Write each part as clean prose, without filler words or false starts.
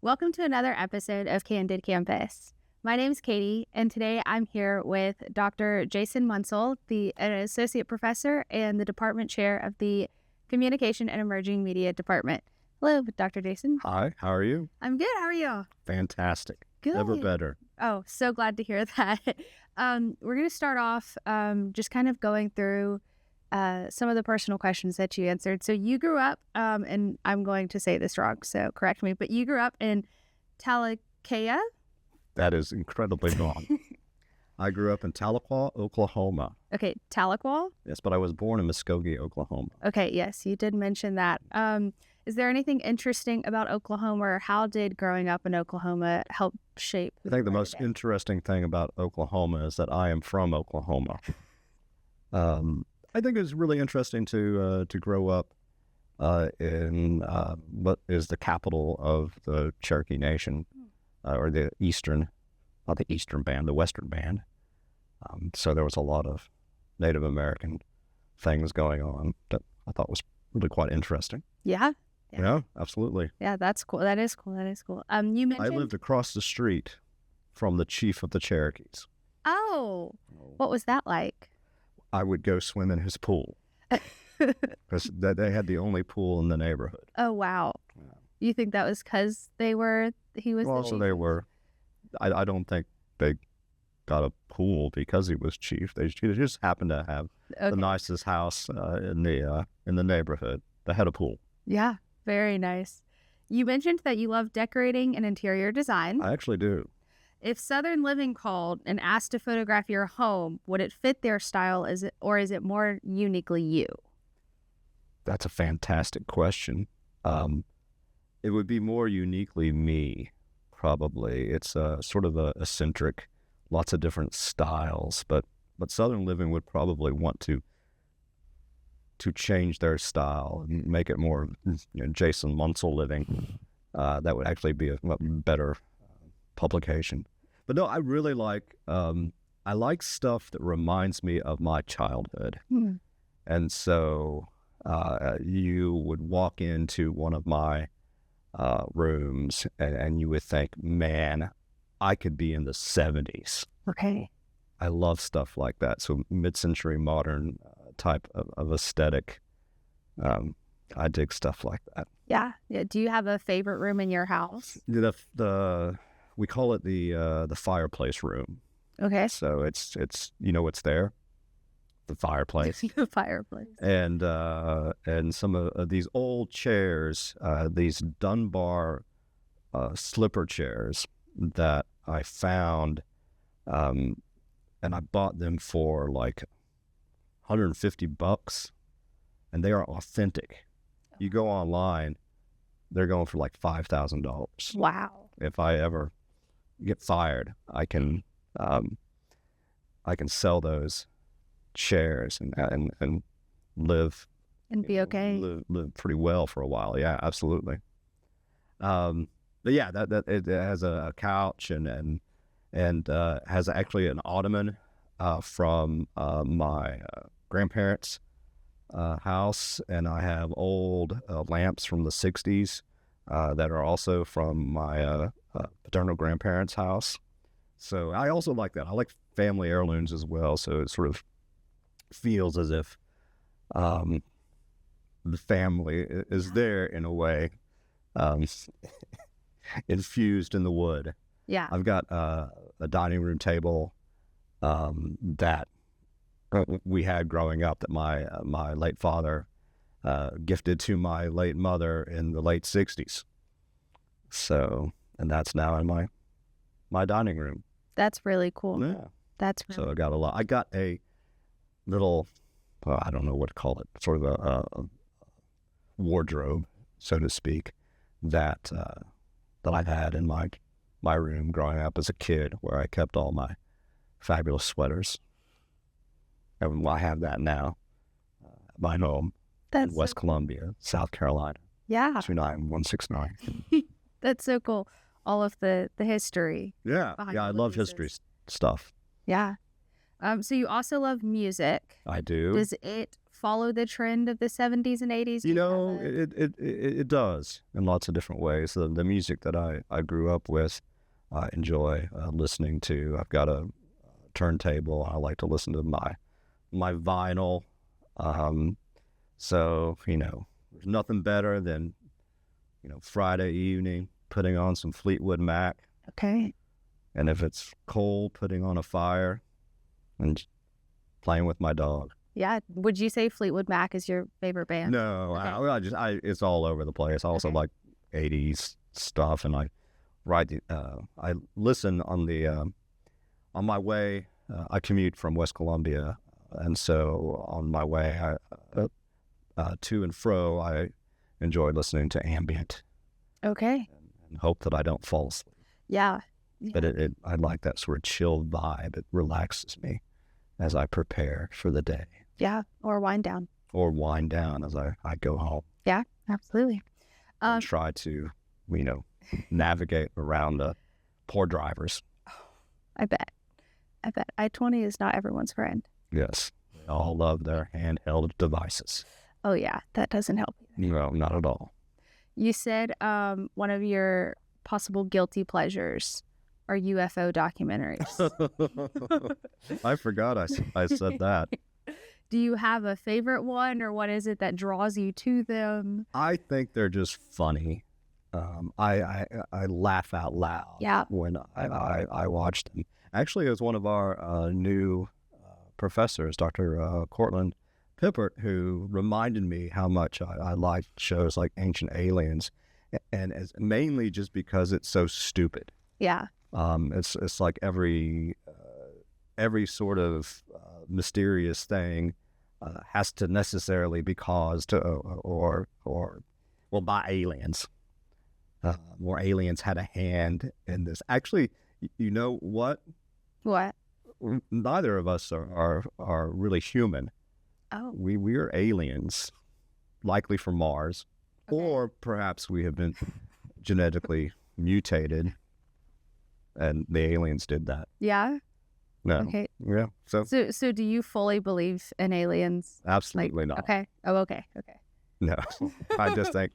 Welcome to another episode of Candid Campus. My name is Katie, and today I'm here with Dr. Jason Munsell, an associate professor and the department chair of the Communication and Emerging Media Department. Hello, Dr. Jason. Hi, how are you? I'm good. How are you? Fantastic. Good. Never better. Oh, so glad to hear that. We're going to start off just kind of going through some of the personal questions that you answered. So you grew up, and I'm going to say this wrong, so correct me, but you grew up in Tahlequah? That is incredibly wrong. I grew up in Tahlequah, Oklahoma. Okay, Tahlequah? Yes, but I was born in Muskogee, Oklahoma. Okay, yes, you did mention that. Is there anything interesting about Oklahoma, or how did growing up in Oklahoma help shape? I think the most interesting thing about Oklahoma is that I am from Oklahoma. I think it's really interesting to grow up in what is the capital of the Cherokee Nation, or the Eastern, not the Eastern Band, the Western Band. So there was a lot of Native American things going on that I thought was really quite interesting. Yeah. Yeah, absolutely. Yeah, that's cool. That is cool. You mentioned... I lived across the street from the chief of the Cherokees. Oh, what was that like? I would go swim in his pool because they had the only pool in the neighborhood. Oh, wow. Yeah. You think that was because he was the chief? They were. I don't think they got a pool because he was chief. They just happened to have the nicest house in the neighborhood that had a pool. Yeah, very nice. You mentioned that you love decorating and interior design. I actually do. If Southern Living called and asked to photograph your home, would it fit their style, or is it more uniquely you? That's a fantastic question. It would be more uniquely me, probably. It's sort of a eccentric, lots of different styles, but Southern Living would probably want to change their style and make it more, Jason Munsell Living. That would actually be a better publication. But no, I really like stuff that reminds me of my childhood. And so you would walk into one of my rooms and you would think, man, I could be in the 70s. Okay. I love stuff like that. So mid-century modern type of aesthetic. I dig stuff like that. Yeah. Do you have a favorite room in your house? We call it the fireplace room. Okay. So it's what's there? The fireplace. The fireplace. And some of these old chairs, these Dunbar slipper chairs that I found, and I bought them for like $150, and they are authentic. You go online, they're going for like $5,000. Wow. If I ever get fired, I can sell those chairs and live and be okay. Live pretty well for a while. Yeah, absolutely. But yeah, that it has a couch and has actually an ottoman from my grandparents' house, and I have old lamps from the 60s that are also from my paternal grandparents' house. So I also like that. I like family heirlooms as well. So it sort of feels as if the family is there in a way, infused in the wood. Yeah. I've got a dining room table that we had growing up that my late father gifted to my late mother in the late 60s. So, and that's now in my dining room. That's really cool. Yeah. That's really so I got a lot. I got a little, I don't know what to call it, sort of a wardrobe, so to speak, that I had in my room growing up as a kid, where I kept all my fabulous sweaters. And I have that now at my home in West Columbia, South Carolina. Yeah. 29169. That's so cool. All of the history. Yeah. Yeah, I love history stuff. Yeah. So you also love music. I do. Does it follow the trend of the 70s and 80s? Do You you have know, a it does in lots of different ways. The music that I grew up with, I enjoy listening to. I've got a turntable. I like to listen to my vinyl. So, there's nothing better than, Friday evening, putting on some Fleetwood Mac. Okay. And if it's cold, putting on a fire and playing with my dog. Yeah. Would you say Fleetwood Mac is your favorite band? No, Okay. it's all over the place. I also Okay. like 80s stuff, and I listen on my way. I commute from West Columbia, and so on my way to and fro, I enjoy listening to ambient Okay. and hope that I don't fall asleep. Yeah. But I like that sort of chill vibe. It relaxes me as I prepare for the day Yeah. Or wind down. or wind down as I go home Yeah. Absolutely. and try to, navigate around the poor drivers. I bet. I-20 is not everyone's friend. Yes. They all love their handheld devices. Oh, yeah. That doesn't help. No, not at all. You said one of your possible guilty pleasures are UFO documentaries. I forgot I said that. Do you have a favorite one, or what is it that draws you to them? I think they're just funny. I laugh out loud Yeah. when I watch them. Actually, it was one of our new professors, Dr. Cortland Pippert, who reminded me how much I like shows like Ancient Aliens, and it's mainly just because it's so stupid. Yeah. It's like every sort of mysterious thing has to necessarily be caused or by aliens. Or aliens had a hand in this. Actually, you know what? What? Neither of us are really human. Oh. We are aliens, likely from Mars, Okay. or perhaps we have been genetically mutated, and the aliens did that. Yeah. No, Okay. yeah. So So do you fully believe in aliens? absolutely not. Okay. Oh, okay. Okay. No, I just think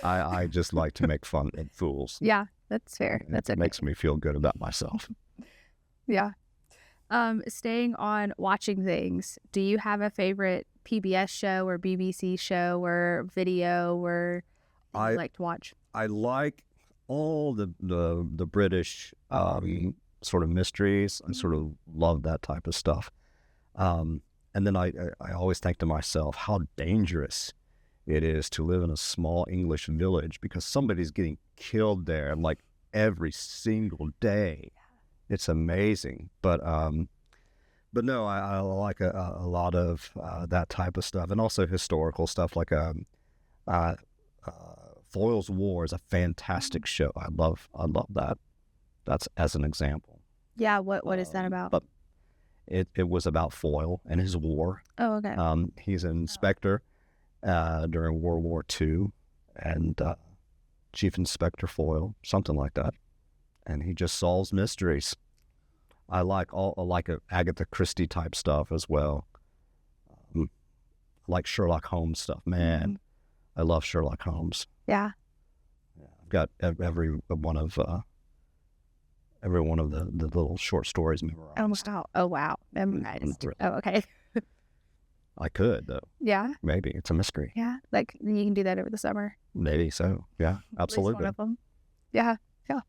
I just like to make fun of fools. Yeah, that's fair. It That's okay. makes me feel good about myself. Yeah. Staying on watching things, do you have a favorite PBS show or BBC show or video or that I you like to watch? I like all the British sort of mysteries. I sort of love that type of stuff. And then I always think to myself how dangerous it is to live in a small English village because somebody's getting killed there like every single day. It's amazing. But no, I like a lot of that type of stuff, and also historical stuff like Foyle's War is a fantastic show. I love that. That's as an example. Yeah, what is that about? But it was about Foyle and his war. Oh, okay. He's an inspector during World War II, and Chief Inspector Foyle, something like that, and he just solves mysteries. I like Agatha Christie type stuff as well. I like Sherlock Holmes stuff. Man, I love Sherlock Holmes. Yeah. I've got every one of the little short stories memorized. Oh, wow. Memorized. Really. Oh, okay. I could though. Yeah. Maybe it's a mystery. Yeah. Like you can do that over the summer. Maybe so. Yeah, At least one absolutely. of them. Yeah. Yeah.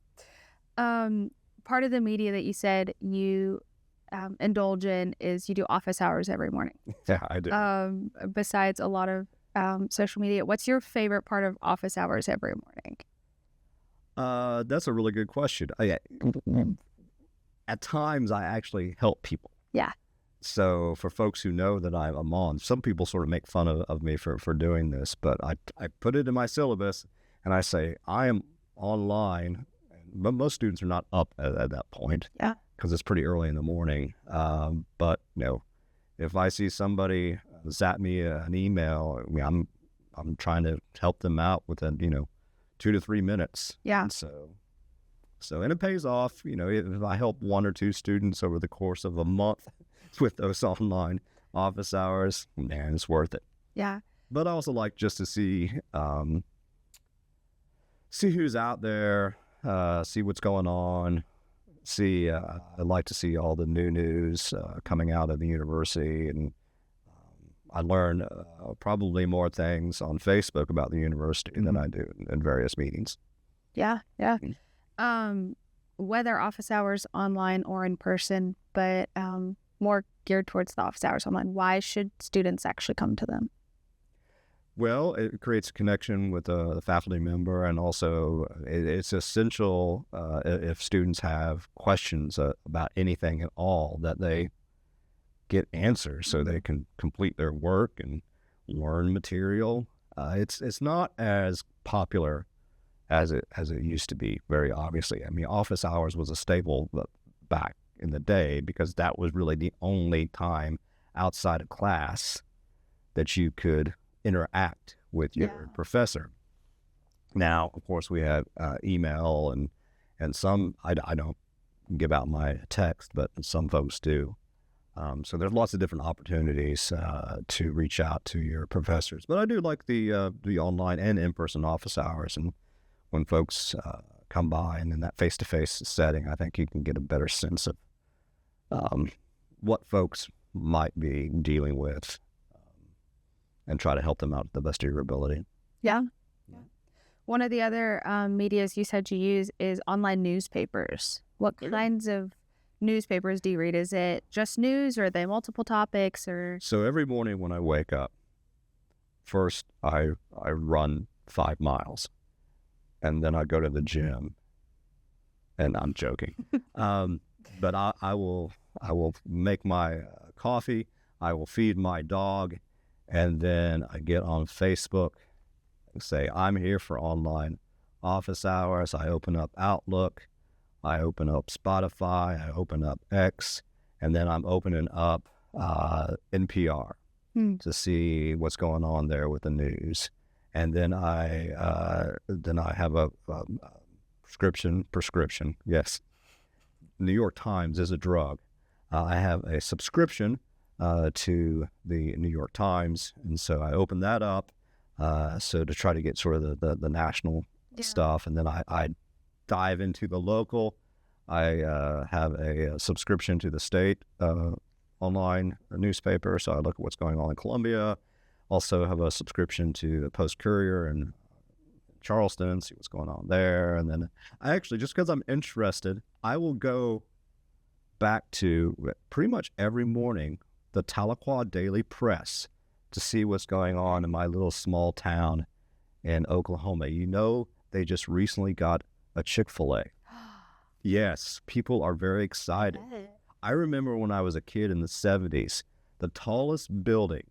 Part of the media that you said you indulge in is you do office hours every morning. Yeah, I do. Besides a lot of social media, what's your favorite part of office hours every morning? That's a really good question. At times, I actually help people. Yeah. So for folks who know that I'm on, some people sort of make fun of me for doing this, but I put it in my syllabus and I say, I am online. But most students are not up at that point. Yeah. Because it's pretty early in the morning. But if I see somebody zap me an email, I'm trying to help them out within 2 to 3 minutes. Yeah. And and it pays off. If I help 1 or 2 students over the course of a month with those online office hours, man, it's worth it. Yeah. But I also like just to see who's out there, see what's going on. I like to see all the new news coming out of the university, and I learn probably more things on Facebook about the university than I do in various meetings. Yeah. Whether office hours online or in person, but more geared towards the office hours online. Why should students actually come to them? Well, it creates a connection with the faculty member, and also it's essential if students have questions about anything at all that they get answers so they can complete their work and learn material. It's not as popular as it used to be, very obviously. I mean, office hours was a staple back in the day because that was really the only time outside of class that you could interact with your professor. Now, of course, we have email and some, I don't give out my text, but some folks do. So there's lots of different opportunities to reach out to your professors. But I do like the online and in-person office hours. And when folks come by and in that face-to-face setting, I think you can get a better sense of what folks might be dealing with and try to help them out to the best of your ability. Yeah. One of the other medias you said you use is online newspapers. What kinds of newspapers do you read? Is it just news, or are they multiple topics? Or so every morning when I wake up, first I run 5 miles, and then I go to the gym. And I'm joking, but I will make my coffee. I will feed my dog, and then I get on Facebook and say I'm here for online office hours. I open up Outlook. I open up Spotify, I open up X, and then I'm opening up NPR to see what's going on there with the news. And then I have a prescription. Yes, New York Times is a drug. I have a subscription to the New York Times, and so I open that up so to try to get sort of the national stuff, and then I dive into the local. I have a subscription to the state online newspaper, so I look at what's going on in Columbia. Also have a subscription to the Post-Courier in Charleston, see what's going on there. And then I actually, just because I'm interested, I will go back to pretty much every morning the Tahlequah Daily Press to see what's going on in my little small town in Oklahoma. You know, they just recently got a Chick-fil-A. Yes, people are very excited. I remember when I was a kid in the 70s, the tallest building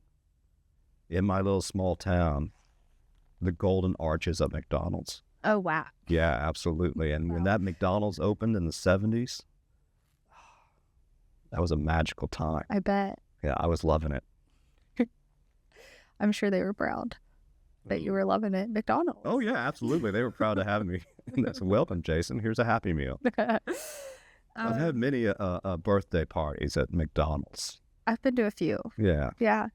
in my little small town, the Golden Arches of McDonald's. Oh, wow. Yeah, absolutely. And when that McDonald's opened in the 70s, that was a magical time. I bet. Yeah, I was loving it. I'm sure they were proud that you were loving it. McDonald's. Oh, yeah, absolutely. They were proud to have me. That's welcome, Jason. Here's a Happy Meal. I've had many birthday parties at McDonald's. I've been to a few. Yeah. Yeah.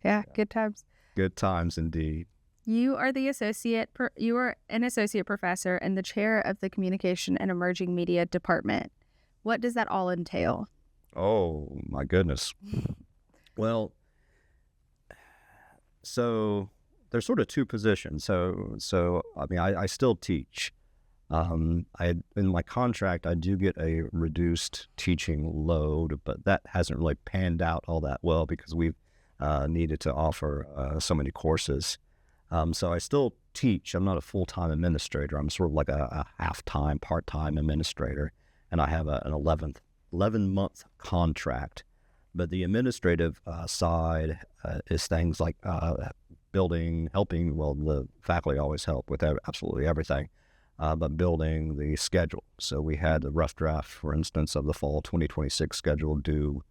Yeah, good times. Good times indeed. You are you are an associate professor and the chair of the Communication and Emerging Media Department. What does that all entail? Oh, my goodness. Well, so there's sort of two positions. So I mean, I still teach. In my contract, I do get a reduced teaching load, but that hasn't really panned out all that well because we've needed to offer so many courses. So I still teach. I'm not a full-time administrator. I'm sort of like a half-time, part-time administrator, and I have an 11-month contract. But the administrative side is things like helping. Well, the faculty always help with absolutely everything, but building the schedule. So we had the rough draft, for instance, of the fall 2026 schedule due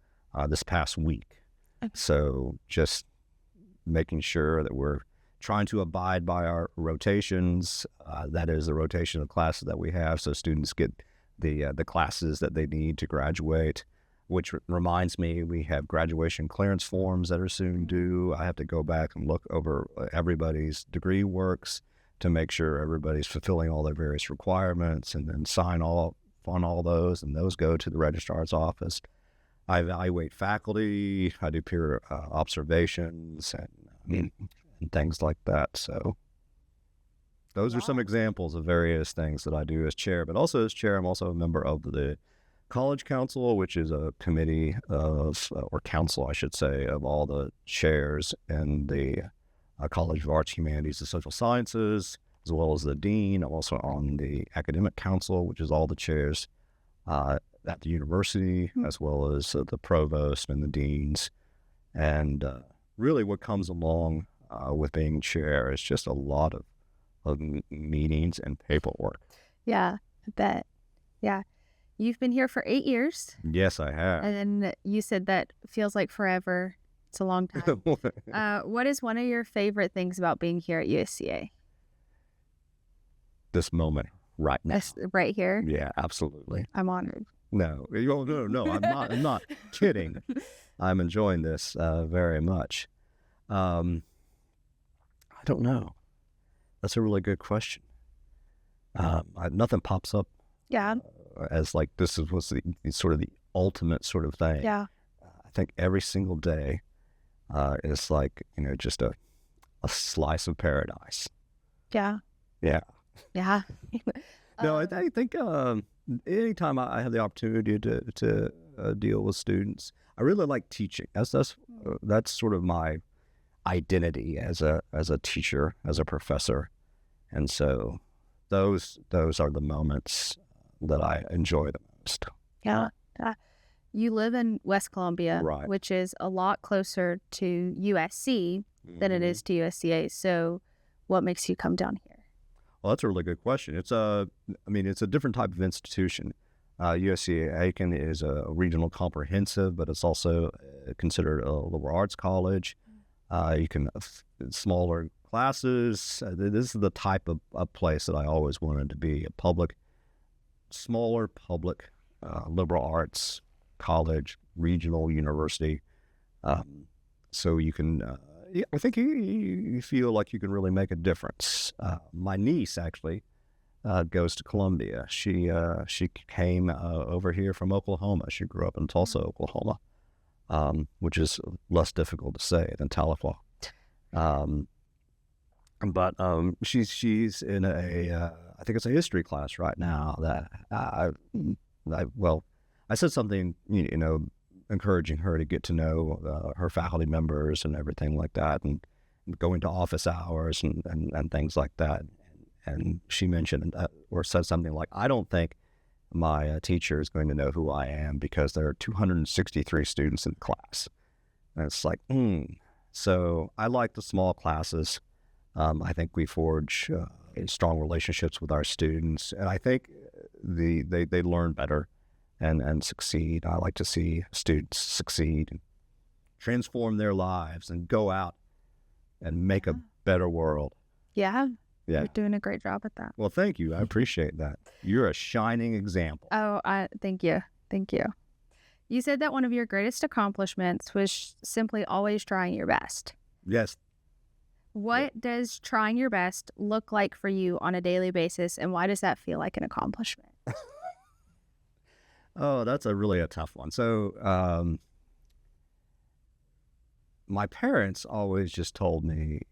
this past week. Okay. So just making sure that we're trying to abide by our rotations. That is the rotation of classes that we have, so students get the classes that they need to graduate. which reminds me, we have graduation clearance forms that are soon due. I have to go back and look over everybody's degree works to make sure everybody's fulfilling all their various requirements, and then sign off on all those, and those go to the registrar's office. I evaluate faculty. I do peer observations and things like that. So those are some examples of various things that I do as chair. But also as chair, I'm also a member of the College Council, which is a committee of, or council, I should say, of all the chairs in the College of Arts, Humanities, and Social Sciences, as well as the dean. I'm also on the Academic Council, which is all the chairs at the university, as well as the provost and the deans. And really what comes along with being chair is just a lot of meetings and paperwork. Yeah, I bet. Yeah. You've been here for 8 years. Yes, I have. And you said that feels like forever. It's a long time. What is one of your favorite things about being here at USCA? This moment right now. Right here? Yeah, absolutely. I'm honored. No, I'm not kidding. I'm enjoying this very much. I don't know. That's a really good question. Nothing pops up. Yeah. As like this was the sort of the ultimate sort of thing. Yeah. I think every single day is like, just a slice of paradise. Yeah. Yeah. Yeah. No, I think anytime I have the opportunity to deal with students, I really like teaching. That's sort of my identity as a teacher, as a professor, and so those are the moments that I enjoy the most. Yeah. You live in West Columbia, right, which is a lot closer to USC than it is to USCA. So what makes you come down here? Well, that's a really good question. It's a different type of institution. USCA is a regional comprehensive, but it's also considered a liberal arts college. You can smaller classes. This is the type of place that I always wanted to be, a smaller public liberal arts college, regional university. So you can, I think you feel like you can really make a difference. My niece actually goes to Columbia. She came over here from Oklahoma. She grew up in Tulsa, Oklahoma, which is less difficult to say than Tahlequah. But she's in I think it's a history class right now that I said something, encouraging her to get to know her faculty members and everything like that, and going to office hours and things like that. And she mentioned or said something like, I don't think my teacher is going to know who I am because there are 263 students in the class. And it's like, So I like the small classes. I think we forge strong relationships with our students, and I think they learn better and succeed. I like to see students succeed and transform their lives and go out and make a better world. Yeah. Yeah. You're doing a great job at that. Well, thank you. I appreciate that. You're a shining example. Oh, thank you. Thank you. You said that one of your greatest accomplishments was simply always trying your best. Yes. What does trying your best look like for you on a daily basis, and why does that feel like an accomplishment? Oh, that's really a tough one. So, my parents always just told me,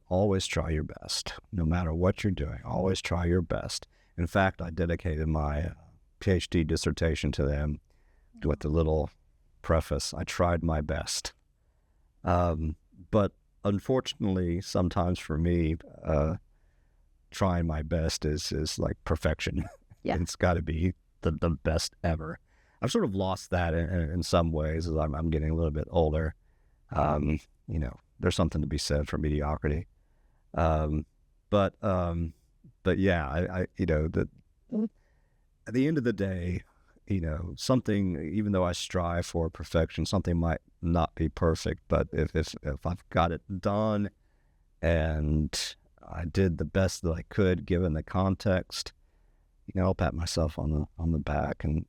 always try your best. No matter what you're doing, always try your best. In fact, I dedicated my PhD dissertation to them with the little preface, I tried my best. But unfortunately, sometimes for me, trying my best is like perfection. Yeah. It's got to be the best ever. I've sort of lost that in some ways as I'm getting a little bit older. There's something to be said for mediocrity. But yeah, I at the end of the day, something, even though I strive for perfection, something might not be perfect, but if I've got it done and I did the best that I could given the context, I'll pat myself on the back and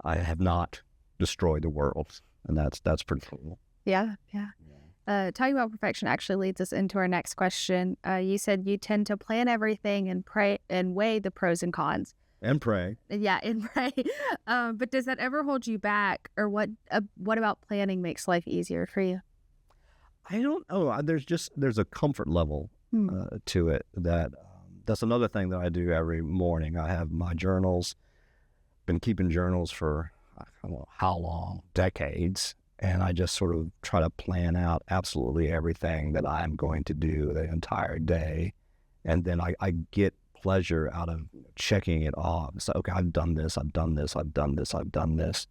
I have not destroyed the world, and that's pretty cool. Yeah. Talking about perfection actually leads us into our next question. You said you tend to plan everything and pray and weigh the pros and cons. And pray. Yeah, and pray. But does that ever hold you back, or what about planning makes life easier for you? I don't know. There's a comfort level to it that's another thing that I do every morning. I have my journals. Been keeping journals for I don't know how long, decades, and I just sort of try to plan out absolutely everything that I'm going to do the entire day, and then I get pleasure out of checking it off. It's like, okay, I've done this, I've done this, I've done this, I've done this.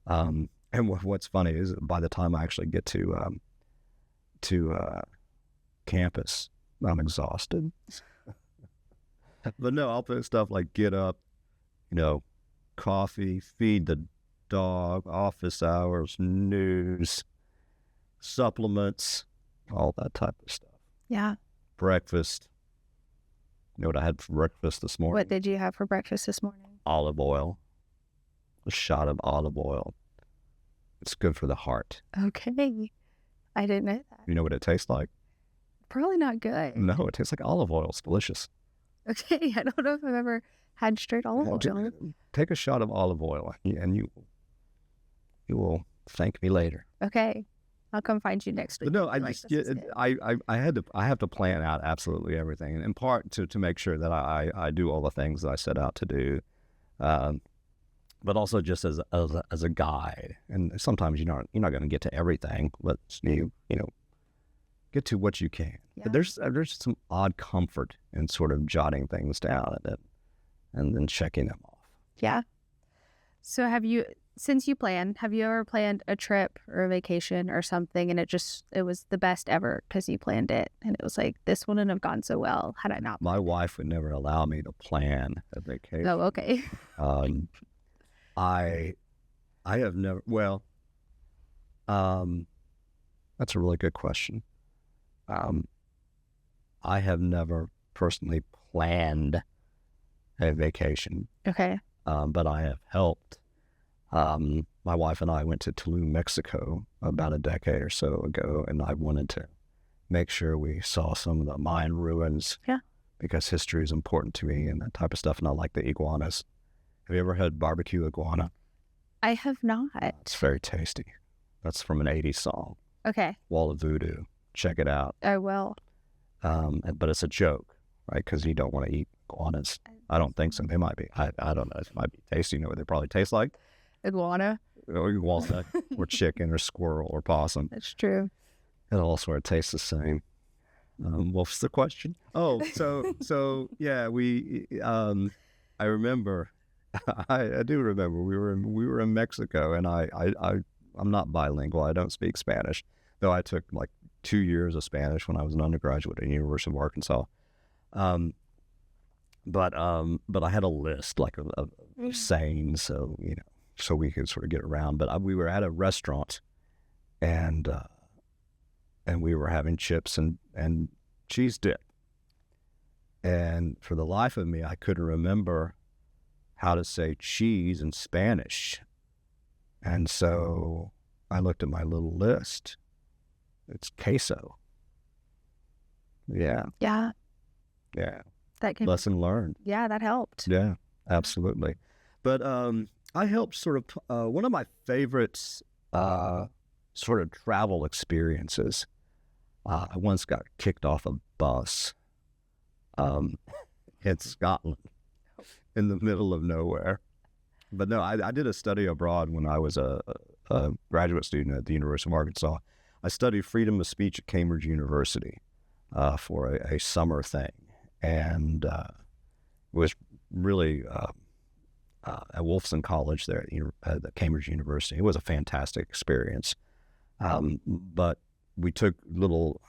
And what's funny is by the time I actually get to campus, I'm exhausted. But no, I'll put stuff like get up, coffee, feed the dog, office hours, news, supplements, all that type of stuff. Yeah. Breakfast. You know what I had for breakfast this morning? What did you have for breakfast this morning? Olive oil. A shot of olive oil. It's good for the heart. Okay. I didn't know that. You know what it tastes like? Probably not good. No, it tastes like olive oil. It's delicious. Okay. I don't know if I've ever had straight olive oil. Take a shot of olive oil and you will thank me later. Okay. I'll come find you next week. But no, I have to plan out absolutely everything, and in part to make sure that I do all the things that I set out to do, but also just as a guide. And sometimes you're not going to get to everything, but you get to what you can. Yeah. But there's some odd comfort in sort of jotting things down and then checking them off. Yeah. So since you have you ever planned a trip or a vacation or something, and it was the best ever because you planned it, and it was like, this wouldn't have gone so well had I not? My wife would never allow me to plan a vacation. Oh, okay. I have never. Well, that's a really good question. I have never personally planned a vacation. Okay. But I have helped. My wife and I went to Tulum, Mexico about a decade or so ago, and I wanted to make sure we saw some of the Mayan ruins. Yeah. Because history is important to me and that type of stuff, and I like the iguanas. Have you ever had barbecue iguana? I have not. It's very tasty. That's from an 80s song. Okay. Wall of Voodoo. Check it out. I will. But it's a joke, right? Because you don't want to eat iguanas. I don't think so. They might be. I don't know. It might be tasty. You know what they probably taste like? Iguana. Or walnut, or chicken, or squirrel, or possum. That's true. It all sort of tastes the same. What's the question? Oh, so yeah, I remember, I do remember we were in Mexico, and I'm not bilingual. I don't speak Spanish, though I took like 2 years of Spanish when I was an undergraduate at the University of Arkansas. But I had a list like of sayings, so so we could sort of get around. But we were at a restaurant, and we were having chips and cheese dip. And for the life of me, I couldn't remember how to say cheese in Spanish. And so I looked at my little list. It's queso. Yeah. Yeah. Yeah. Lesson learned. Yeah, that helped. Yeah, absolutely. But I helped sort of, one of my favorites sort of travel experiences. I once got kicked off a bus in Scotland in the middle of nowhere. But no, I did a study abroad when I was a graduate student at the University of Arkansas. I studied freedom of speech at Cambridge University for a summer thing. And it was really at Wolfson College there at the Cambridge University. It was a fantastic experience. But we took little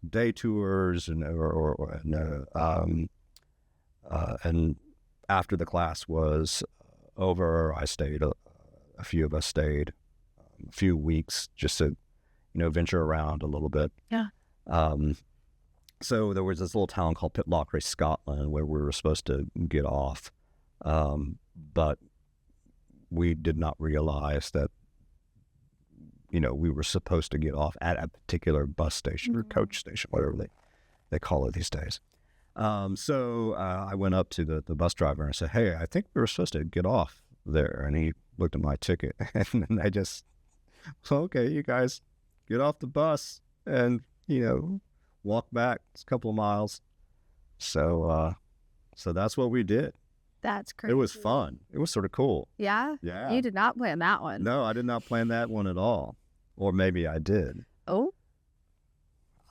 day tours and after the class was over, I stayed. A few of us stayed a few weeks just to venture around a little bit. Yeah. So there was this little town called Pitlochry, Scotland, where we were supposed to get off. But we did not realize that, we were supposed to get off at a particular bus station or coach station, whatever they call it these days. So I went up to the bus driver and I said, "Hey, I think we were supposed to get off there." And he looked at my ticket and then I just, "Okay, you guys get off the bus and, walk back. It's a couple of miles." So that's what we did. That's crazy. It was fun. It was sort of cool. Yeah? Yeah. You did not plan that one. No, I did not plan that one at all. Or maybe I did. Oh?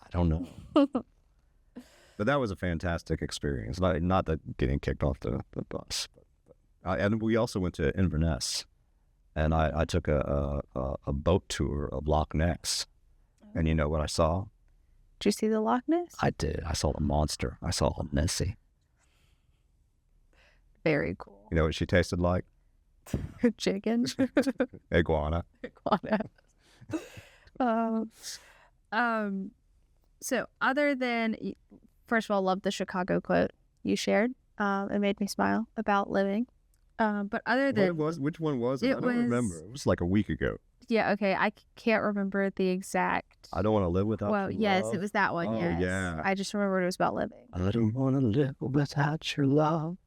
I don't know. But that was a fantastic experience. Not that getting kicked off the bus. And we also went to Inverness. And I took a boat tour of Loch Ness. And you know what I saw? Did you see the Loch Ness? I did. I saw the monster. I saw Nessie. Very cool. You know what she tasted like? Chicken. Iguana. So other than, first of all, love the Chicago quote you shared. It made me smile about living. But other than... Which one was it? I don't remember. It was like a week ago. Yeah, okay. I can't remember the exact... I don't want to live without Well, your yes, love. it was that one, Oh, yes. yeah. I just remembered it was about living. I don't want to live without your love.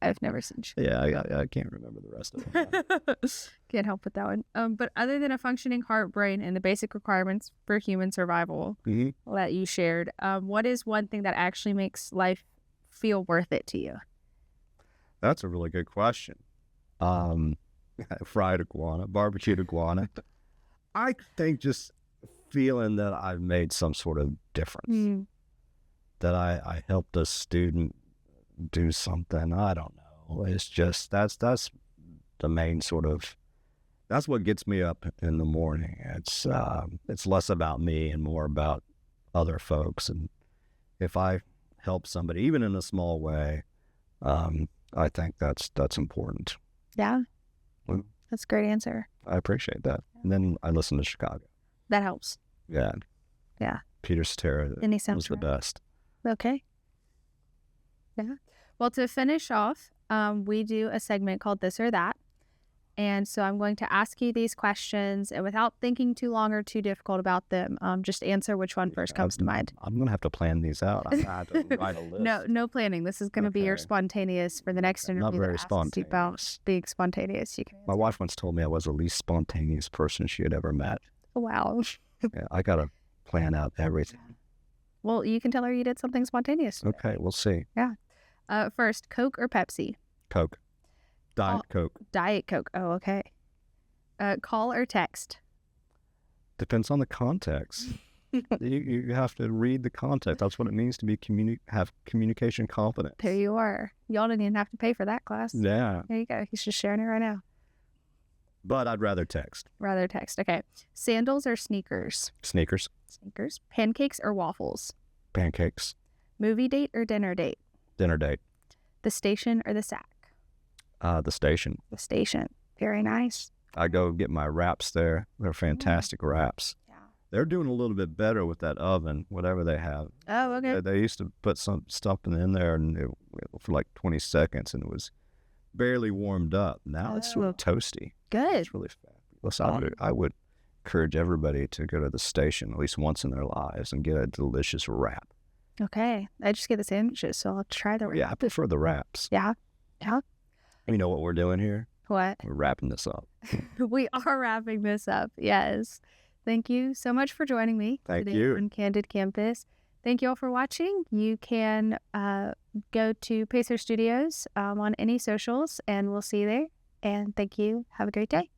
I've never seen shit. Yeah, I can't remember the rest of it. Can't help with that one. But other than a functioning heart, brain, and the basic requirements for human survival that you shared, what is one thing that actually makes life feel worth it to you? That's a really good question. Fried iguana, barbecued iguana. I think just feeling that I've made some sort of difference, that I helped a student do something. I don't know. It's just that's the main sort of, that's what gets me up in the morning. It's less about me and more about other folks. And if I help somebody, even in a small way, I think that's important. Yeah. Well, that's a great answer. I appreciate that. And then I listen to Chicago. That helps. Yeah. Yeah. Peter Cetera was the best. Okay. Yeah. Well, to finish off, we do a segment called This or That. And so I'm going to ask you these questions, and without thinking too long or too difficult about them, just answer which one first comes to mind. I'm going to have to plan these out. I have to write a list. No planning. This is going to be your spontaneous for the next interview. Not very that asks you about being spontaneous. You can My wife once told me I was the least spontaneous person she had ever met. Wow. Yeah, I got to plan out everything. Well, you can tell her you did something spontaneous today. Okay, we'll see. Yeah. First, Coke or Pepsi? Coke. Diet Coke. Diet Coke. Oh, okay. Call or text? Depends on the context. you have to read the context. That's what it means to be have communication competence. There you are. Y'all didn't even have to pay for that class. Yeah. There you go. He's just sharing it right now. But I'd rather text. Rather text. Okay. Sandals or sneakers? Sneakers. Sneakers. Pancakes or waffles? Pancakes. Movie date or dinner date? Dinner date. The station or the sack? The station. The station. Very nice. I go get my wraps there. They're fantastic wraps. Yeah. They're doing a little bit better with that oven, whatever they have. Oh, okay. They used to put some stuff in there and for like 20 seconds, and it was barely warmed up. Now it's sort of toasty. Good. It's really fabulous. I would encourage everybody to go to the station at least once in their lives and get a delicious wrap. Okay. I just get the sandwiches, so I'll try the wrap. Yeah, I prefer the wraps. Yeah. Yeah. You know what we're doing here? What? We're wrapping this up. We are wrapping this up. Yes. Thank you so much for joining me today on Candid Campus. Thank you all for watching. You can go to Pacer Studios on any socials, and we'll see you there. And thank you. Have a great day.